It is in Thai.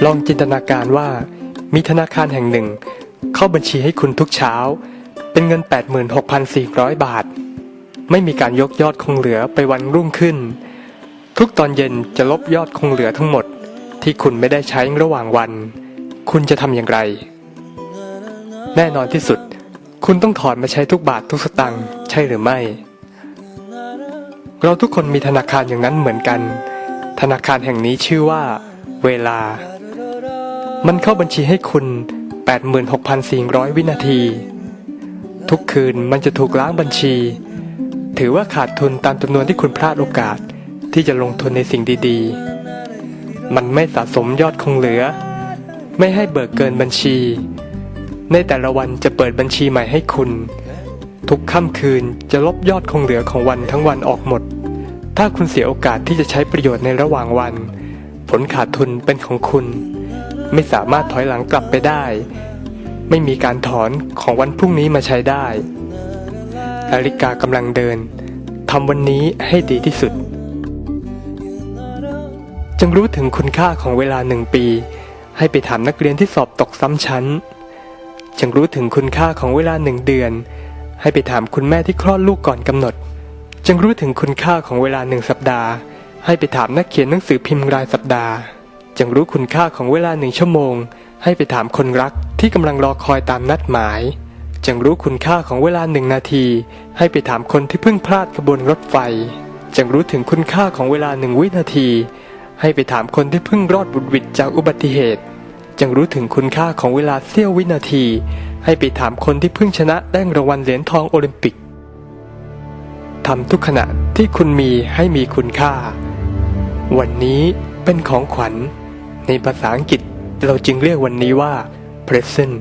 ลองจินตนาการว่ามีธนาคารแห่งหนึ่งเข้าบัญชีให้คุณทุกเช้าเป็นเงิน 86,400 บาทไม่มีการยกยอดคงเหลือไปวันรุ่งขึ้นทุกตอนเย็นจะลบยอดคงเหลือทั้งหมดที่คุณไม่ได้ใช้ระหว่างวันคุณจะทำอย่างไรแน่นอนที่สุดคุณต้องถอนมาใช้ทุกบาททุกสตางค์ใช่หรือไม่เราทุกคนมีธนาคารอย่างนั้นเหมือนกันธนาคารแห่งนี้ชื่อว่าเวลามันเข้าบัญชีให้คุณ 86,400 วินาทีทุกคืนมันจะถูกล้างบัญชีถือว่าขาดทุนตามจำนวนที่คุณพลาดโอกาสที่จะลงทุนในสิ่งดีๆมันไม่สะสมยอดคงเหลือไม่ให้เบิกเกินบัญชีในแต่ละวันจะเปิดบัญชีใหม่ให้คุณทุกค่ำคืนจะลบยอดคงเหลือของวันทั้งวันออกหมดถ้าคุณเสียโอกาสที่จะใช้ประโยชน์ในระหว่างวันผลขาดทุนเป็นของคุณไม่สามารถถอยหลังกลับไปได้ไม่มีการถอนของวันพรุ่งนี้มาใช้ได้นาฬิกากำลังเดินทำวันนี้ให้ดีที่สุดจงรู้ถึงคุณค่าของเวลา1 ปีให้ไปถามนักเรียนที่สอบตกซ้ำชั้นจงรู้ถึงคุณค่าของเวลา1 เดือนให้ไปถามคุณแม่ที่คลอดลูกก่อนกำหนดจงรู้ถึงคุณค่าของเวลา1 สัปดาห์ให้ไปถามนักเขียนหนังสือพิมพ์รายสัปดาห์จงรู้คุณค่าของเวลา1 ชั่วโมงให้ไปถามคนรักที่กำลังรอคอยตามนัดหมายจงรู้คุณค่าของเวลา1 นาทีให้ไปถามคนที่เพิ่งพลาดขบวนรถไฟจงรู้ถึงคุณค่าของเวลา1 วินาทีให้ไปถามคนที่เพิ่งรอดบุดหวิดจากอุบัติเหตุจงรู้ถึงคุณค่าของเวลาเสี้ยววินาทีให้ไปถามคนที่เพิ่งชนะได้รางวัลเหรียญทองโอลิมปิกทำทุกขณะที่คุณมีให้มีคุณค่าวันนี้เป็นของขวัญในภาษาอังกฤษเราจึงเรียกวันนี้ว่า present